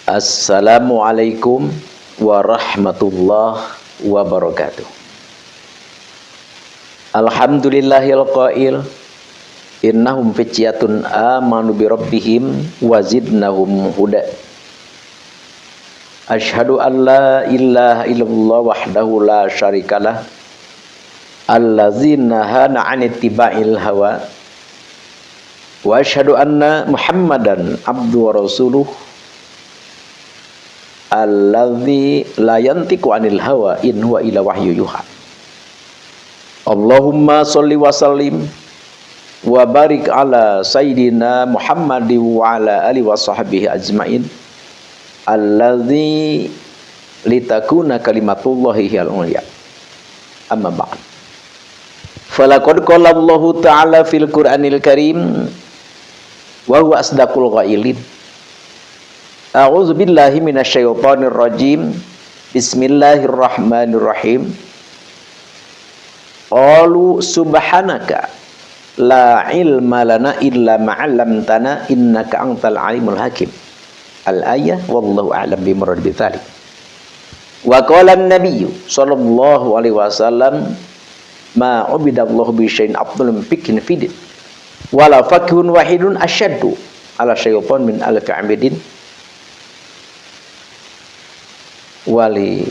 Assalamualaikum warahmatullahi wabarakatuh. Alhamdulillahil qail innahum fityatun amanu bi rabbihim wa zidnahum huda. Asyhadu an la ilaha illallah wahdahu la syarikalah allazina hana 'anit tiba'il hawa wa asyhadu anna Muhammadan abdu wa rasuluh allazi la yantiqu 'anil hawa in huwa illa wahyu yuha. Allahumma sholli wa sallim wa barik ala sayyidina Muhammadin wa ala alihi wa sahbihi ajmain allazi litakuna kalimatullahi hiyal ulya. Amma ba'd. Falaqad qala Allahu ta'ala fil Qur'anil Karim wa huwa asdaqul qailin. A'udzu billahi minasyaitonir rajim. Bismillahirrahmanirrahim. Qalu subhanaka la ilma lana illa ma 'allamtana innaka antal alimul hakim. Al-ayah wallahu a'lam bimurad bitsalik. Wa qala an-nabiy sallallahu alaihi wasallam ma ubidallahu bi syai'in afdalun fikin fidin wala fakihun wahidun asyaddu ala syaitan min alfi 'abidin wali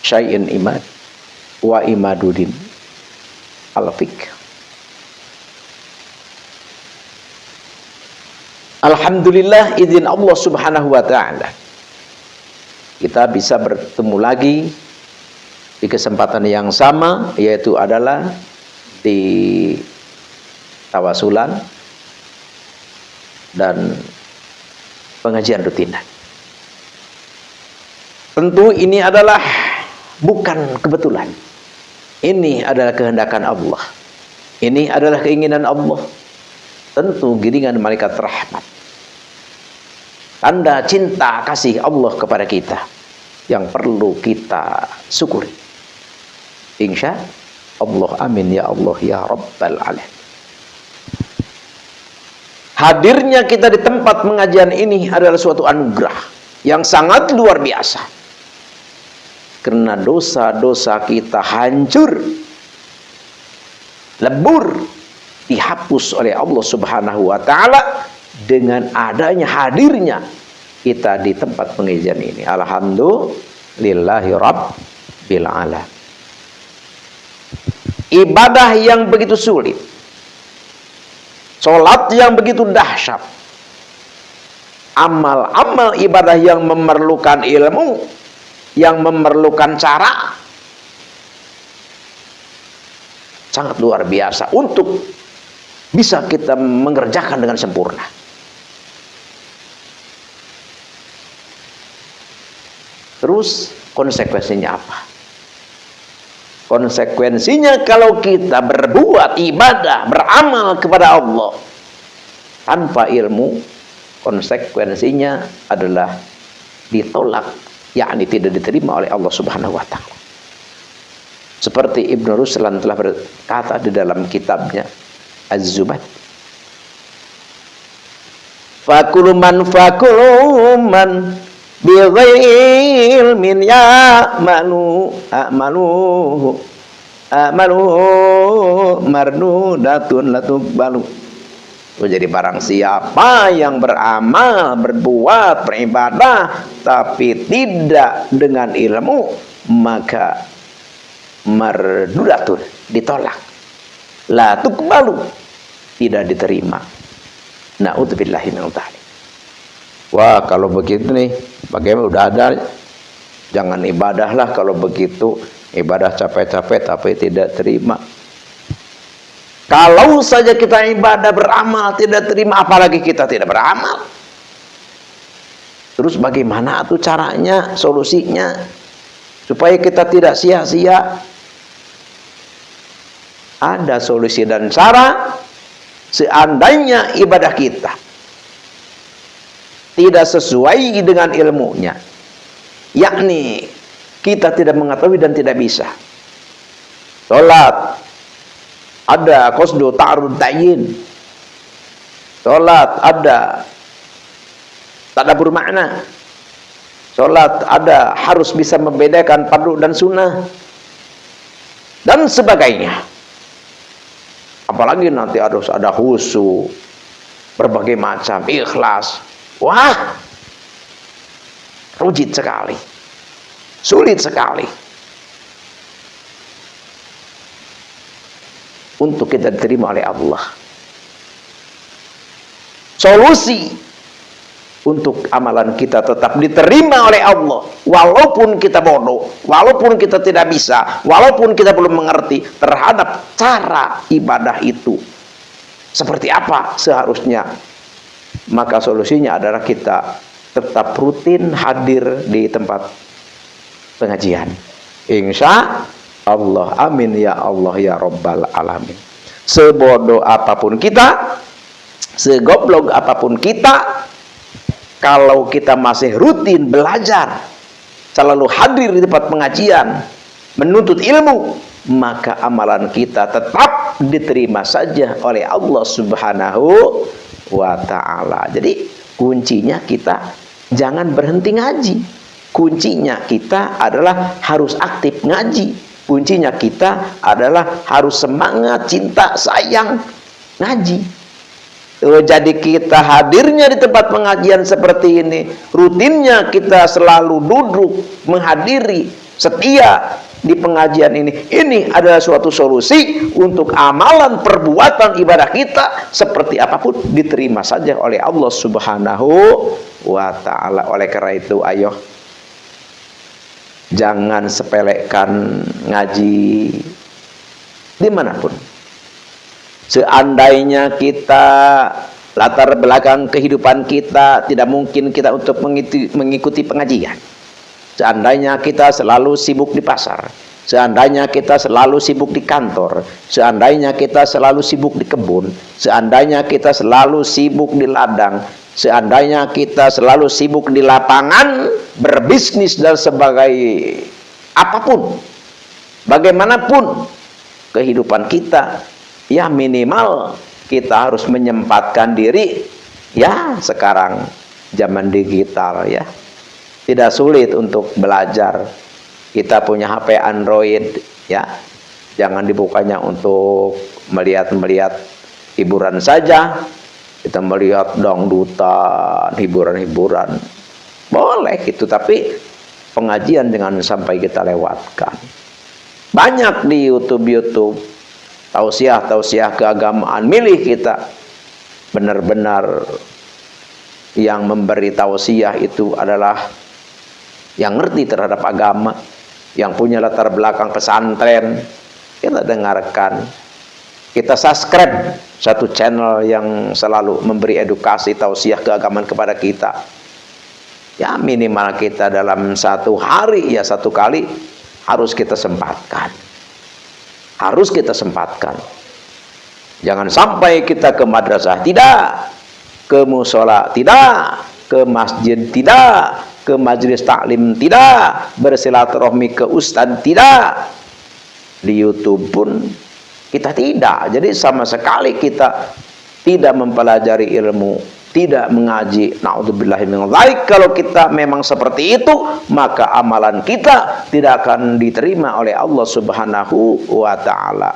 syai'in imad wa imadudin al-fik. Alhamdulillah izin Allah subhanahu wa ta'ala kita bisa bertemu lagi di kesempatan yang sama, yaitu adalah di tawasulan dan pengajian rutinan. Tentu ini adalah bukan kebetulan. Ini adalah kehendakan Allah. Ini adalah keinginan Allah. Tentu giringan malaikat rahmat. Tanda cinta kasih Allah kepada kita yang perlu kita syukuri. Insya Allah, amin ya Allah ya Rabbal alamin. Hadirnya kita di tempat pengajian ini adalah suatu anugerah yang sangat luar biasa. Karena dosa-dosa kita hancur, lebur, dihapus oleh Allah subhanahu wa ta'ala dengan adanya hadirnya kita di tempat pengajian ini. Alhamdulillahi rabbil alamin. Ibadah yang begitu sulit, sholat yang begitu dahsyat, amal-amal ibadah yang memerlukan ilmu, yang memerlukan cara, sangat luar biasa untuk bisa kita mengerjakan dengan sempurna. Terus konsekuensinya apa? Konsekuensinya kalau kita berbuat ibadah, beramal kepada Allah tanpa ilmu, konsekuensinya adalah ditolak, yakni tidak diterima oleh Allah subhanahu wa ta'ala. Seperti Ibnu Ruslan telah berkata di dalam kitabnya Az-Zubad, fakuluman bighairi ilmin ya'malu mardudatun latubbalu. Jadi barang siapa yang beramal, berbuat, beribadah tapi tidak dengan ilmu, maka mardudatun, ditolak, la tuqbalu, tidak diterima. Na'udzubillahi min dzalik. Wah, kalau begitu nih, bagaimana udah ada, jangan ibadahlah kalau begitu. Ibadah capek-capek tapi tidak terima. Kalau saja kita ibadah beramal tidak terima, apalagi kita tidak beramal. Terus bagaimana tuh caranya, solusinya supaya kita tidak sia-sia? Ada solusi dan cara. Seandainya ibadah kita tidak sesuai dengan ilmunya, yakni kita tidak mengetahui dan tidak bisa. Salat ada qasdu ta'arud ta'yin, salat ada tadabbur makna. Salat ada harus bisa membedakan fardu dan sunnah dan sebagainya. Apalagi nanti harus ada khusyuk, berbagai macam, ikhlas. Wah, rujit sekali, sulit sekali untuk kita diterima oleh Allah. Solusi untuk amalan kita tetap diterima oleh Allah, walaupun kita bodoh, walaupun kita tidak bisa, walaupun kita belum mengerti terhadap cara ibadah itu seperti apa seharusnya, maka solusinya adalah kita tetap rutin hadir di tempat pengajian. Insya Allah, amin ya Allah ya Rabbal alamin. Sebodoh apapun kita, segoblok apapun kita, kalau kita masih rutin belajar, selalu hadir di tempat pengajian, menuntut ilmu, maka amalan kita tetap diterima saja oleh Allah Subhanahu wa ta'ala. Jadi kuncinya kita jangan berhenti ngaji. Kuncinya kita adalah harus aktif ngaji. Kuncinya kita adalah harus semangat, cinta, sayang ngaji. Jadi kita hadirnya di tempat pengajian seperti ini, rutinnya kita selalu duduk menghadiri, setia di pengajian ini adalah suatu solusi untuk amalan perbuatan ibadah kita seperti apapun diterima saja oleh Allah Subhanahu wa ta'ala. Oleh karena itu, ayo jangan sepelekan ngaji dimanapun. Seandainya kita latar belakang kehidupan kita tidak mungkin kita untuk mengikuti pengajian, seandainya kita selalu sibuk di pasar, seandainya kita selalu sibuk di kantor, seandainya kita selalu sibuk di kebun, seandainya kita selalu sibuk di ladang, seandainya kita selalu sibuk di lapangan, berbisnis dan sebagai apapun, bagaimanapun kehidupan kita, ya minimal kita harus menyempatkan diri. Ya sekarang zaman digital ya, tidak sulit untuk belajar. Kita punya HP Android ya, jangan dibukanya untuk melihat hiburan saja. Kita melihat dangdutan, hiburan-hiburan boleh gitu, tapi pengajian jangan sampai kita lewatkan. Banyak di YouTube tausiah keagamaan, milih kita benar-benar yang memberi tausiah itu adalah yang ngerti terhadap agama, yang punya latar belakang pesantren. Kita dengarkan, kita subscribe satu channel yang selalu memberi edukasi tausiah keagamaan kepada kita. Ya minimal kita dalam satu hari ya satu kali harus kita sempatkan. Harus kita sempatkan. Jangan sampai kita ke madrasah tidak, ke musola tidak, ke masjid tidak, ke majelis taklim tidak, bersilaturahmi ke ustadz tidak, di YouTube pun kita tidak. Jadi sama sekali kita tidak mempelajari ilmu, tidak mengaji. Na'udzubillahi min dzalik. Kalau kita memang seperti itu, maka amalan kita tidak akan diterima oleh Allah Subhanahu wa ta'ala.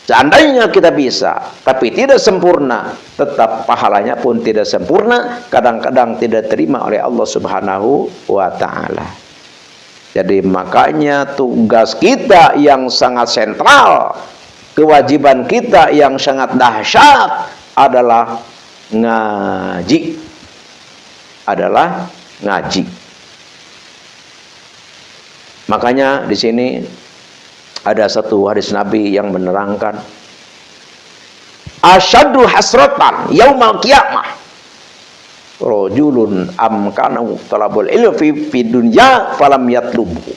Seandainya kita bisa, tapi tidak sempurna, tetap pahalanya pun tidak sempurna, kadang-kadang tidak terima oleh Allah Subhanahu wa ta'ala. Jadi makanya tugas kita yang sangat sentral, kewajiban kita yang sangat dahsyat adalah ngaji. Makanya di sini ada satu hadis Nabi yang menerangkan, asyaddu hasratan yaumal qiyamah rajulun amkanahu talabul ilmi fi dunya falam yatlubhu.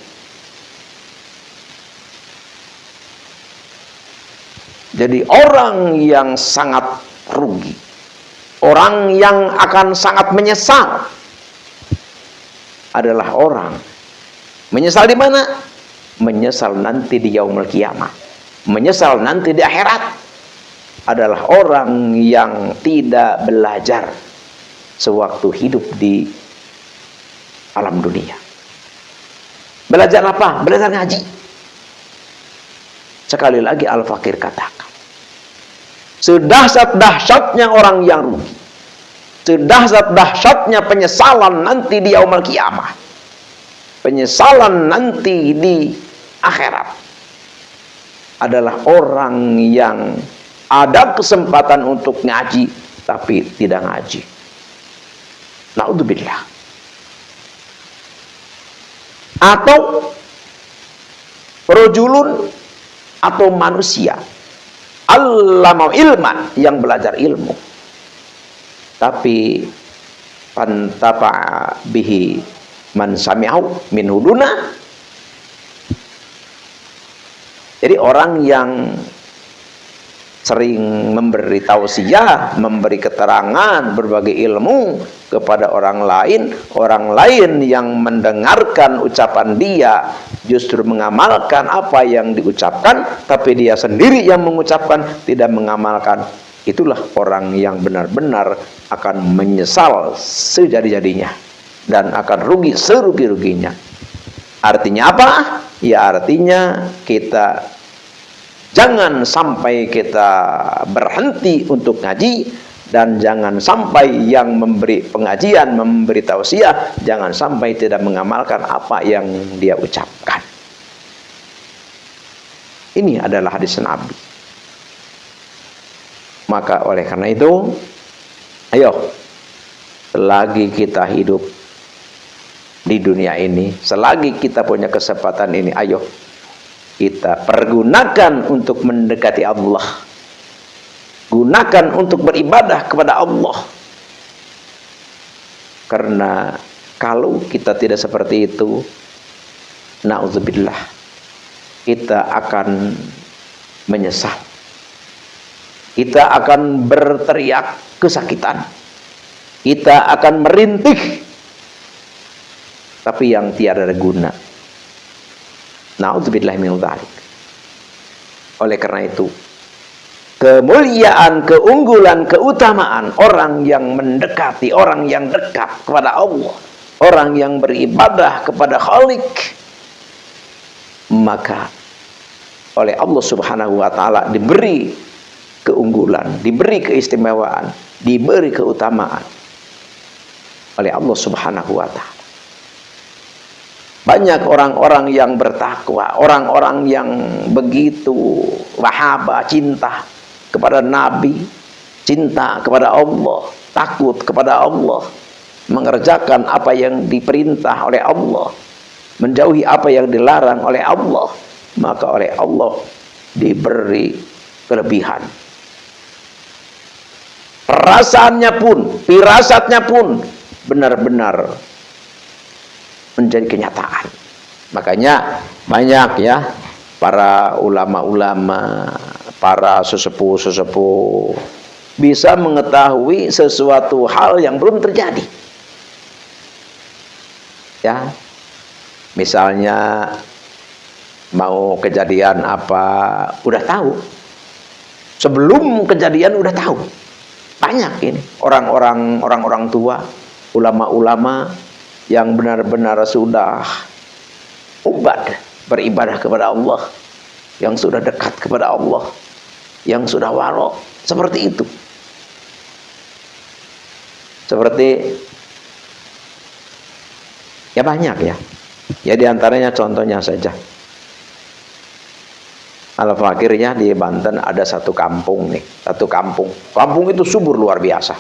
Jadi orang yang sangat rugi, orang yang akan sangat menyesal adalah orang menyesal di mana? Menyesal nanti di yaumul qiyamah, menyesal nanti di akhirat, adalah orang yang tidak belajar sewaktu hidup di alam dunia. Belajar apa? Belajar ngaji. Sekali lagi Al-Fakir katakan, sedahsyat-dahsyatnya orang yang rugi, sedahsyat-dahsyatnya penyesalan nanti di yaumul kiamah, penyesalan nanti di akhirat adalah orang yang ada kesempatan untuk ngaji tapi tidak ngaji. Naudzubillah. Atau rajulun, atau manusia allama ilman, yang belajar ilmu tapi pantafa bihi man sami'au min huduna. Jadi orang yang sering memberi tausiah, memberi keterangan berbagai ilmu kepada orang lain yang mendengarkan ucapan dia justru mengamalkan apa yang diucapkan, tapi dia sendiri yang mengucapkan tidak mengamalkan, itulah orang yang benar-benar akan menyesal sejadi-jadinya dan akan rugi serugi-ruginya. Artinya apa? Ya artinya kita jangan sampai kita berhenti untuk ngaji, dan jangan sampai yang memberi pengajian, memberi tausiah, jangan sampai tidak mengamalkan apa yang dia ucapkan. Ini adalah hadis Nabi. Maka oleh karena itu, ayo, selagi kita hidup di dunia ini, selagi kita punya kesempatan ini, ayo kita pergunakan untuk mendekati Allah, gunakan untuk beribadah kepada Allah. Karena kalau kita tidak seperti itu, na'udzubillah, kita akan menyesal, kita akan berteriak kesakitan, kita akan merintih, tapi yang tiada guna. Na'udzubillah min dzalik. Oleh karena itu, kemuliaan, keunggulan, keutamaan orang yang mendekati, orang yang dekat kepada Allah, orang yang beribadah kepada Khalik, maka oleh Allah Subhanahu wa taala diberi keunggulan, diberi keistimewaan, diberi keutamaan oleh Allah Subhanahu wa taala. Banyak orang-orang yang bertakwa, orang-orang yang begitu mahabbah, cinta kepada Nabi, cinta kepada Allah, takut kepada Allah, mengerjakan apa yang diperintah oleh Allah, menjauhi apa yang dilarang oleh Allah, maka oleh Allah diberi kelebihan. Perasaannya pun, firasatnya pun benar-benar menjadi kenyataan. Makanya banyak ya para ulama-ulama, para sesepuh-sesepuh bisa mengetahui sesuatu hal yang belum terjadi. Ya, misalnya mau kejadian apa, udah tahu. Sebelum kejadian udah tahu. Banyak ini orang-orang tua, ulama-ulama yang benar-benar sudah beribadah kepada Allah, yang sudah dekat kepada Allah, yang sudah waro, seperti itu. Seperti ya banyak ya. Ya diantaranya contohnya saja. Al-Fakirnya di Banten ada satu kampung nih, satu kampung. Kampung itu subur luar biasa.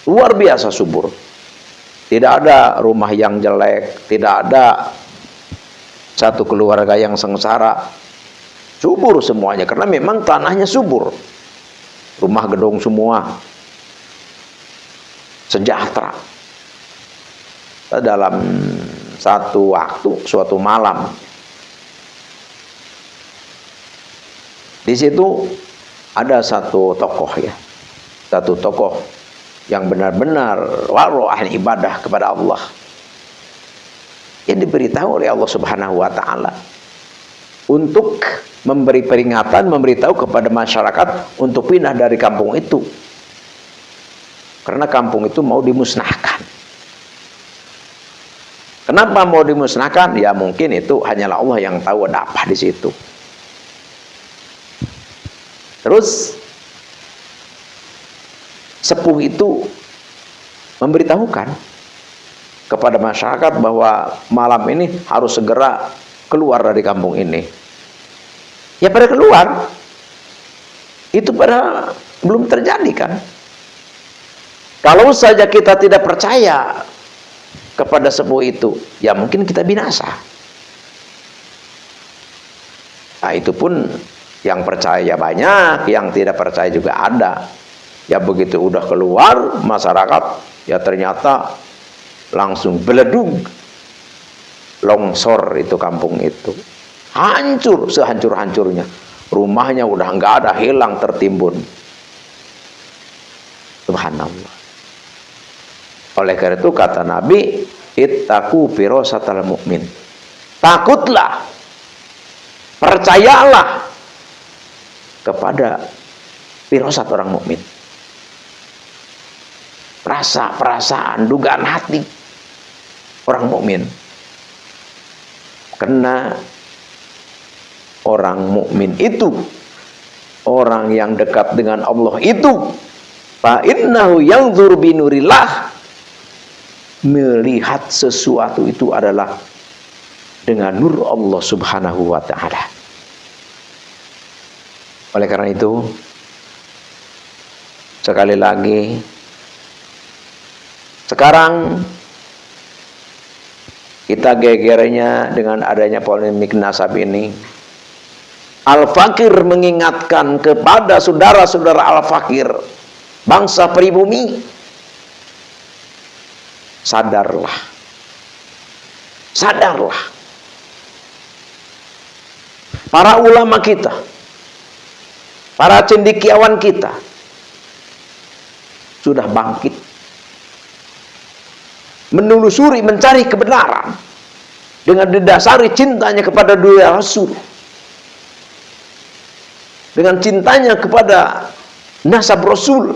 Luar biasa subur. Tidak ada rumah yang jelek, tidak ada satu keluarga yang sengsara. Subur semuanya, karena memang tanahnya subur. Rumah gedung semua. Sejahtera. Dalam satu waktu, suatu malam, di situ ada satu tokoh ya. Satu tokoh yang benar-benar waro ahli ibadah kepada Allah, yang diberitahu oleh Allah Subhanahu wa taala untuk memberi peringatan, memberitahu kepada masyarakat untuk pindah dari kampung itu. Karena kampung itu mau dimusnahkan. Kenapa mau dimusnahkan? Ya mungkin itu hanyalah Allah yang tahu ada apa di situ. Terus sepuh itu memberitahukan kepada masyarakat bahwa malam ini harus segera keluar dari kampung ini. Ya pada keluar. Itu pada belum terjadi kan. Kalau saja kita tidak percaya kepada sepuh itu, ya mungkin kita binasa. Nah itu pun yang percaya banyak, yang tidak percaya juga ada. Ya begitu udah keluar masyarakat, ya ternyata langsung beledug, longsor itu kampung itu, hancur sehancur-hancurnya. Rumahnya udah nggak ada, hilang, tertimbun. Subhanallah. Oleh karena itu kata Nabi, ittaqu firasatal mu'min. Takutlah, percayalah kepada firasat orang mukmin. Perasaan, dugaan hati orang mukmin. Karena orang mukmin itu, orang yang dekat dengan Allah itu, fa innahu yanzur binurillah, melihat sesuatu itu adalah dengan nur Allah Subhanahu wa ta'ala. Oleh karena itu, sekali lagi, sekarang kita gegernya dengan adanya polemik nasab ini. Al-Fakir mengingatkan kepada saudara-saudara Al-Fakir, bangsa pribumi, sadarlah. Sadarlah. Para ulama kita, para cendekiawan kita sudah bangkit, menelusuri, mencari kebenaran dengan didasari cintanya kepada dua Rasul, dengan cintanya kepada nasab Rasul,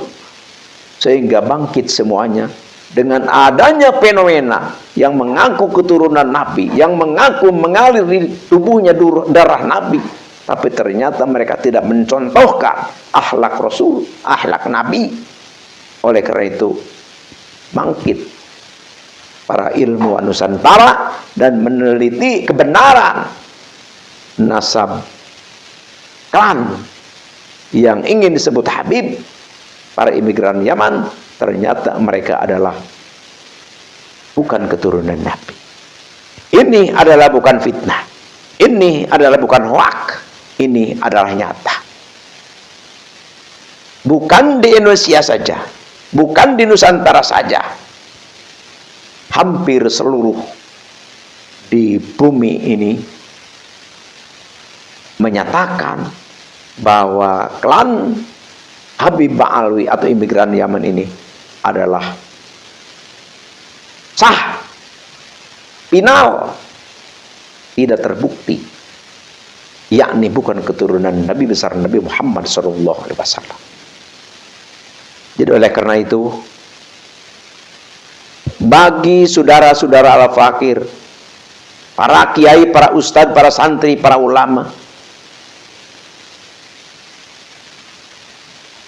sehingga bangkit semuanya. Dengan adanya fenomena yang mengaku keturunan Nabi, yang mengaku mengalir di tubuhnya darah Nabi, tapi ternyata mereka tidak mencontohkan akhlak Rasul, akhlak Nabi. Oleh karena itu, bangkit para ilmuwan Nusantara dan meneliti kebenaran nasab klan yang ingin disebut Habib. Para imigran Yaman, ternyata mereka adalah bukan keturunan Nabi. Ini adalah bukan fitnah, ini adalah bukan hoak, ini adalah nyata. Bukan di Indonesia saja, bukan di Nusantara saja, hampir seluruh di bumi ini menyatakan bahwa klan Habib Ba'alwi atau imigran Yaman ini adalah sah, final, tidak terbukti, yakni bukan keturunan Nabi besar Nabi Muhammad SAW. Jadi oleh karena itu, bagi saudara-saudara Al-Fakir, para kiai, para ustadz, para santri, para ulama,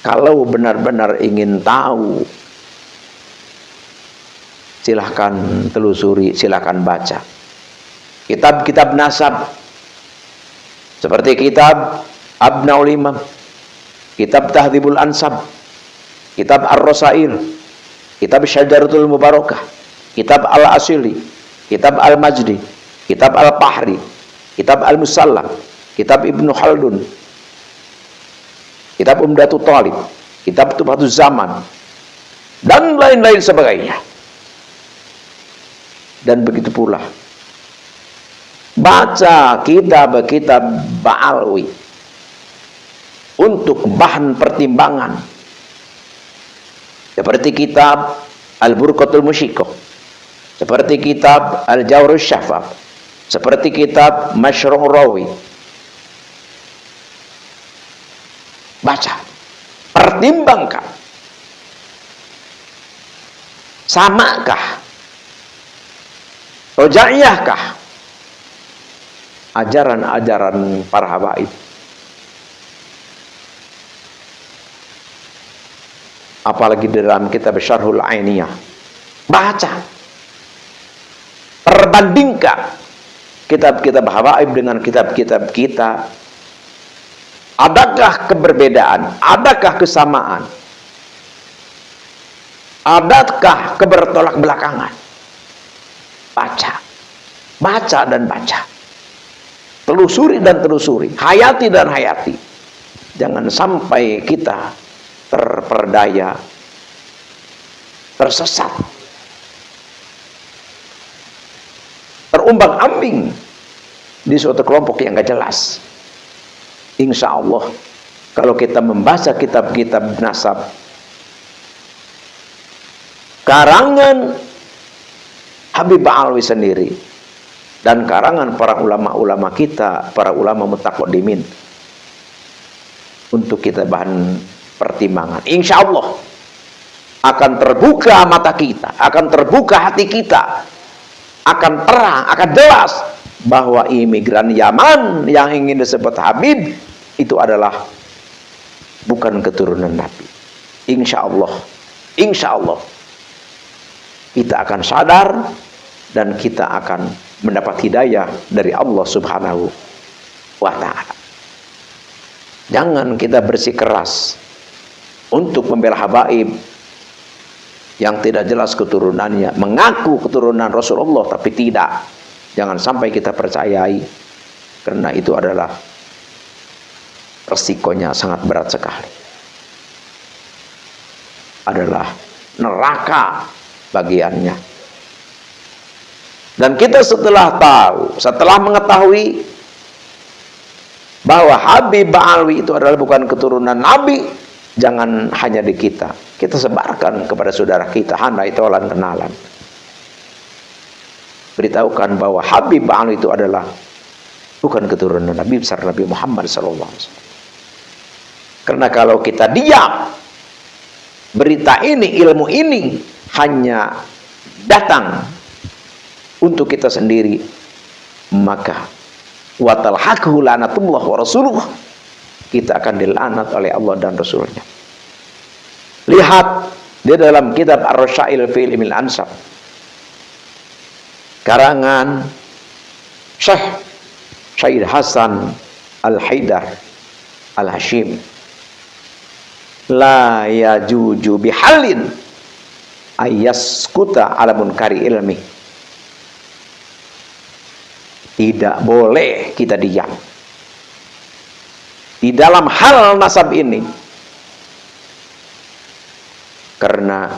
kalau benar-benar ingin tahu, silahkan telusuri, silahkan baca kitab-kitab nasab, seperti kitab Abnaul Imam, kitab Tahdhibul Ansab, kitab Ar-Rasail, kitab Syajaratul Mubarakah, kitab Al-Asili, kitab Al-Majdi, kitab Al-Pahri, kitab Al-Musallam, kitab Ibnu Khaldun, kitab Umdatul Talib, kitab Tuhfatul Zaman, dan lain-lain sebagainya. Dan begitu pula baca kitab-kitab Ba'alwi untuk bahan pertimbangan, seperti kitab Al-Burqatul Musyiqah, seperti kitab Al-Jawrus Syafaf, seperti kitab Masyru' Rawi. Baca, pertimbangkan, Samakah? Rojaiyahkah ajaran-ajaran para habaib? Apalagi dalam kitab Syarhul Ainiyah, baca, perbandingkan kitab-kitab habaib dengan kitab-kitab kita. Adakah keberbedaan? Adakah kesamaan? Adakah kebertolak belakangan? Baca, baca dan baca, telusuri dan telusuri, hayati dan hayati. Jangan sampai kita terperdaya, tersesat, terumbang-ambing di suatu kelompok yang gak jelas. Insya Allah, kalau kita membaca kitab-kitab nasab karangan Habib Ba'alwi sendiri dan karangan para ulama-ulama kita, para ulama mutaqaddimin, untuk kita bahan pertimbangan, insya Allah akan terbuka mata kita, akan terbuka hati kita, akan terang, akan jelas bahwa imigran Yaman yang ingin disebut Habib itu adalah bukan keturunan Nabi. Insya Allah kita akan sadar dan kita akan mendapat hidayah dari Allah Subhanahu wa ta'ala. Jangan kita bersikeras untuk membela habaib yang tidak jelas keturunannya, mengaku keturunan Rasulullah tapi tidak. Jangan sampai kita percayai, karena itu adalah resikonya sangat berat sekali. Adalah neraka bagiannya. Dan kita setelah tahu, setelah mengetahui bahwa Habib Ba'alwi itu adalah bukan keturunan Nabi, jangan hanya di kita sebarkan kepada saudara kita, handai tolan kenalan. Beritahukan bahwa Habib Ba'alwi itu adalah bukan keturunan Nabi besar Nabi Muhammad SAW. Karena kalau kita diam, berita ini, ilmu ini hanya datang untuk kita sendiri, maka watalhaqhu lanatullah wa rasuluh, kita akan dilaknat oleh Allah dan Rasulnya. Lihat di dalam kitab Ar-Rasyail fi Ilmil Ansab karangan Syekh Syed Hasan Al-Haidar Al-Hashim, la yajuju bihalin ayyaskuta ala munkari ilmi. Tidak boleh kita diam di dalam hal nasab ini, karena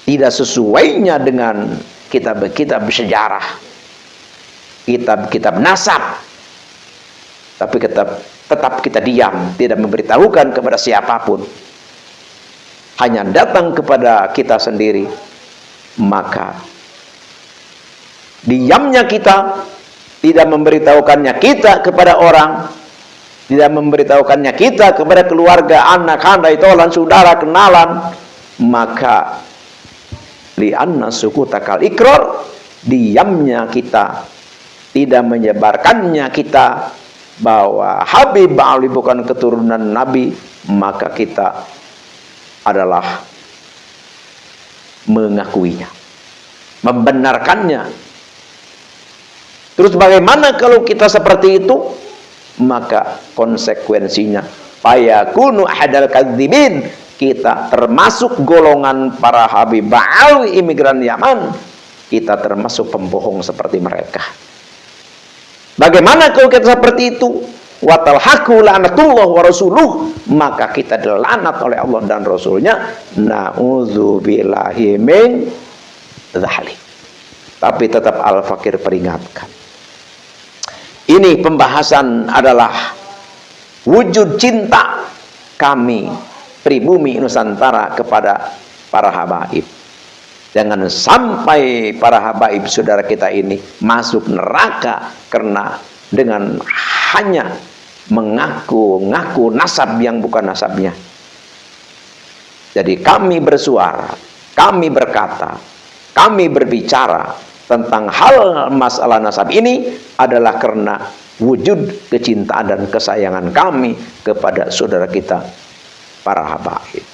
tidak sesuainya dengan kitab-kitab sejarah, kitab-kitab nasab. Tapi tetap kita diam, tidak memberitahukan kepada siapapun, hanya datang kepada kita sendiri. Maka diamnya kita, tidak memberitahukannya kita kepada orang, tidak memberitahukannya kita kepada keluarga, anak, handai tolan, saudara, kenalan, maka li'anna sukutakal ikrar, diamnya kita, tidak menyebarkannya kita bahwa Habib Ba'alwi bukan keturunan Nabi, maka kita adalah mengakuinya, membenarkannya. Terus bagaimana kalau kita seperti itu? Maka konsekuensinya fayakunu ahadal kadzibin, kita termasuk golongan para Habib Ba'alwi imigran Yaman, kita termasuk pembohong seperti mereka. Bagaimana kalau kita seperti itu? Watalhaqu la'natullah wa rasuluh, maka kita dilaknat oleh Allah dan Rasulnya. Na'udzubillahi min dzalik. Tapi tetap Al-Fakir peringatkan, ini pembahasan adalah wujud cinta kami pribumi Nusantara kepada para habaib. Jangan sampai para habaib saudara kita ini masuk neraka karena dengan hanya mengaku-ngaku nasab yang bukan nasabnya. Jadi kami bersuara, kami berkata, kami berbicara tentang hal masalah nasab ini adalah karena wujud kecintaan dan kesayangan kami kepada saudara kita para habaib.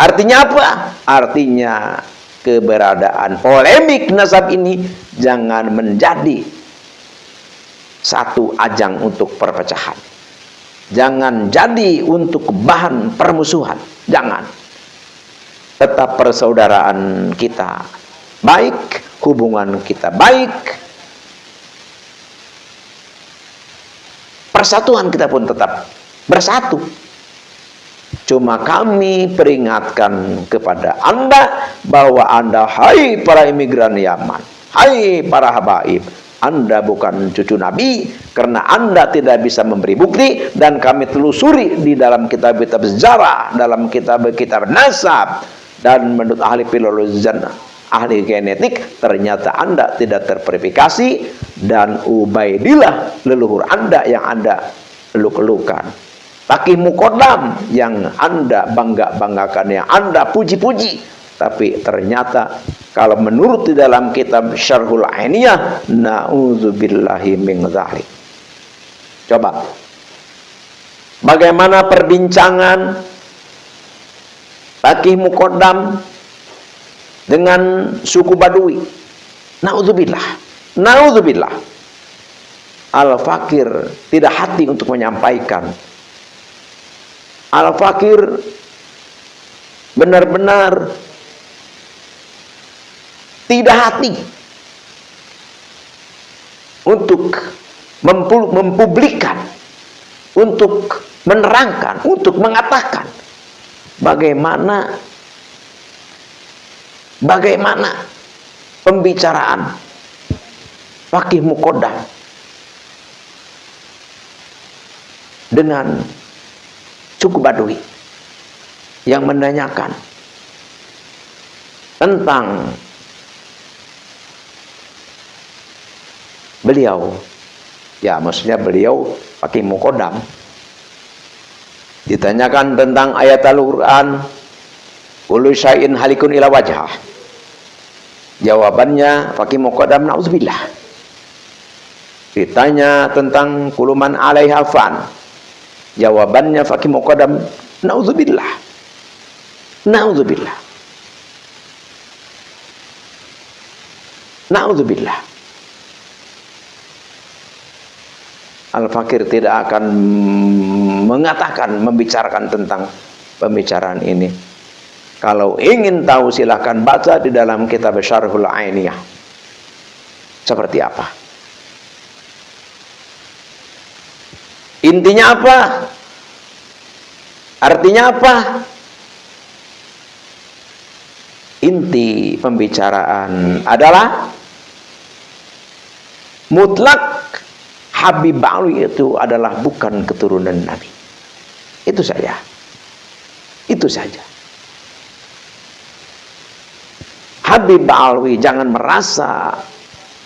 Artinya apa? Artinya keberadaan polemik nasab ini jangan menjadi satu ajang untuk perpecahan. Jangan jadi untuk bahan permusuhan. Jangan. Tetap persaudaraan kita baik, hubungan kita baik, persatuan kita pun tetap bersatu. Cuma kami peringatkan kepada Anda bahwa Anda, hai para imigran Yaman, hai para habaib, Anda bukan cucu Nabi karena Anda tidak bisa memberi bukti, dan kami telusuri di dalam kitab-kitab sejarah, dalam kitab-kitab nasab, dan menurut ahli filologi dan ahli genetik ternyata Anda tidak terverifikasi, dan Ubaidillah leluhur Anda yang Anda eluk-elukan, Faqih Muqaddam yang Anda bangga-banggakan, yang Anda puji-puji, tapi ternyata kalau menurut di dalam kitab Syarhul Ainiyah, na'udzubillahi min dzalik. Coba bagaimana perbincangan Faqih Muqaddam dengan suku Badui. Na'udzubillah, na'udzubillah. Al-Fakir tidak hati untuk menyampaikan. Al-Fakir benar-benar tidak hati untuk mempublikkan, untuk menerangkan, untuk mengatakan bagaimana pembicaraan Faqih Muqaddam dengan suku Badui yang menanyakan tentang beliau, ya maksudnya beliau Faqih Muqaddam, ditanyakan tentang ayat Al-Quran, kullu syai'in halikun ila wajhah. Jawabannya Faqih Muqaddam, na'udzubillah. Ditanya tentang kuluman alaiha fan. Jawabannya Faqih Muqaddam, na'udzubillah, na'udzubillah, na'udzubillah. Al-Fakir tidak akan mengatakan, membicarakan tentang pembicaraan ini. Kalau ingin tahu silahkan baca di dalam kitab Syarhul Ainiyah seperti apa. Intinya apa? Artinya apa? Inti pembicaraan adalah mutlak Habib Ba'alwi itu adalah bukan keturunan Nabi. Itu saja. Itu saja. Habib Ba'alwi, jangan merasa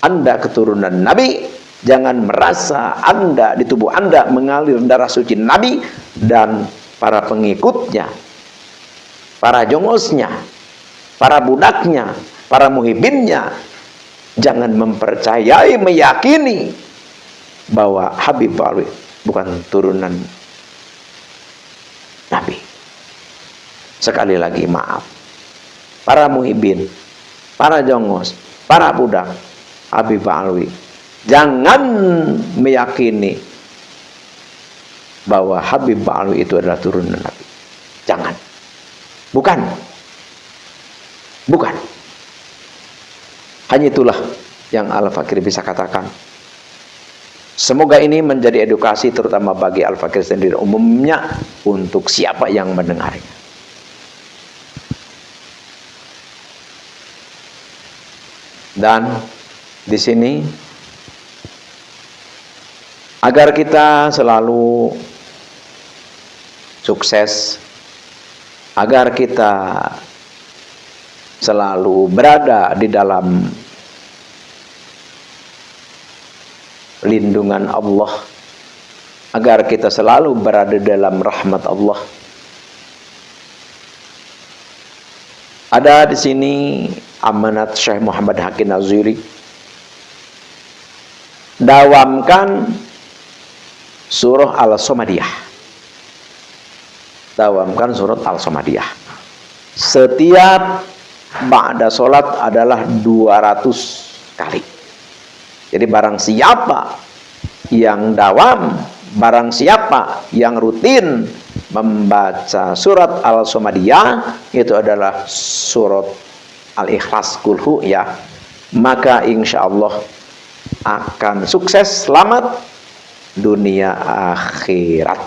Anda keturunan Nabi, jangan merasa Anda, di tubuh Anda mengalir darah suci Nabi dan para pengikutnya, para jongosnya, para budaknya, para muhibinnya. Jangan mempercayai, meyakini bahwa Habib Ba'alwi bukan turunan Nabi. Sekali lagi maaf, para muhibin, para jongos, para budak Habib Ba'alwi, jangan meyakini bahwa Habib Ba'alwi itu adalah turunan Nabi. Jangan. Bukan. Bukan. Hanya itulah yang Al-Fakir bisa katakan. Semoga ini menjadi edukasi terutama bagi Al-Fakir sendiri, umumnya untuk siapa yang mendengarnya. Dan di sini agar kita selalu sukses, agar kita selalu berada di dalam lindungan Allah, agar kita selalu berada dalam rahmat Allah, Ada di sini amanat Syekh Muhammad Hakim Naziri. Dawamkan surah Al-Samadiyah. Dawamkan surat Al-Samadiyah. Setiap ba'da sholat adalah 200 kali. Jadi barang siapa yang dawam, barang siapa yang rutin membaca surat Al-Samadiyah, itu adalah surat Al-Ikhlas kulhu ya, maka insya Allah akan sukses, selamat dunia akhirat,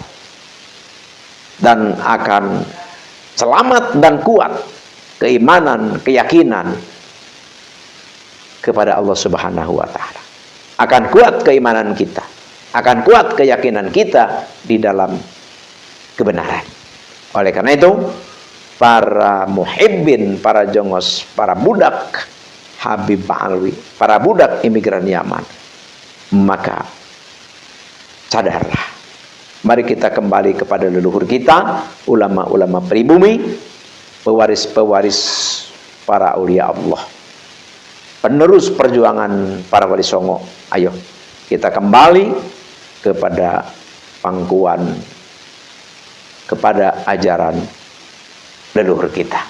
dan akan selamat dan kuat keimanan, keyakinan kepada Allah Subhanahu wa Ta'ala. Akan kuat keimanan kita, akan kuat keyakinan kita di dalam kebenaran. Oleh karena itu, para muhibbin, para jongos, para budak Habib Alwi, para budak imigran Yaman, maka sadarlah, mari kita kembali kepada leluhur kita, ulama-ulama pribumi, pewaris-pewaris para aulia Allah, penerus perjuangan para wali songo. Ayo kita kembali kepada pangkuan, kepada ajaran leluhur kita.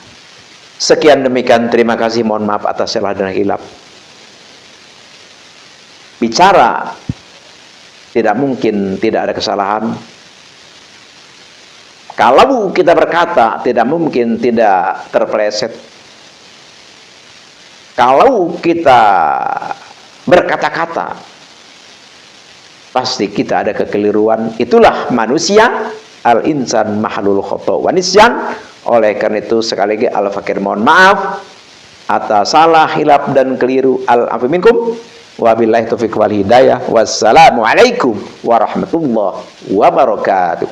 Sekian demikian, terima kasih, mohon maaf atas salah dan hilaf. Bicara tidak mungkin tidak ada kesalahan. Kalau kita berkata tidak mungkin tidak terpeleset. Kalau kita berkata-kata pasti kita ada kekeliruan. Itulah manusia, al-insan mahlul khata' wa nisyan. Oleh karena itu sekali lagi al-fakir mohon maaf atas salah, hilaf dan keliru. Al-afu minkum. Wabillahi taufiq wal hidayah. Wassalamualaikum warahmatullahi wabarakatuh.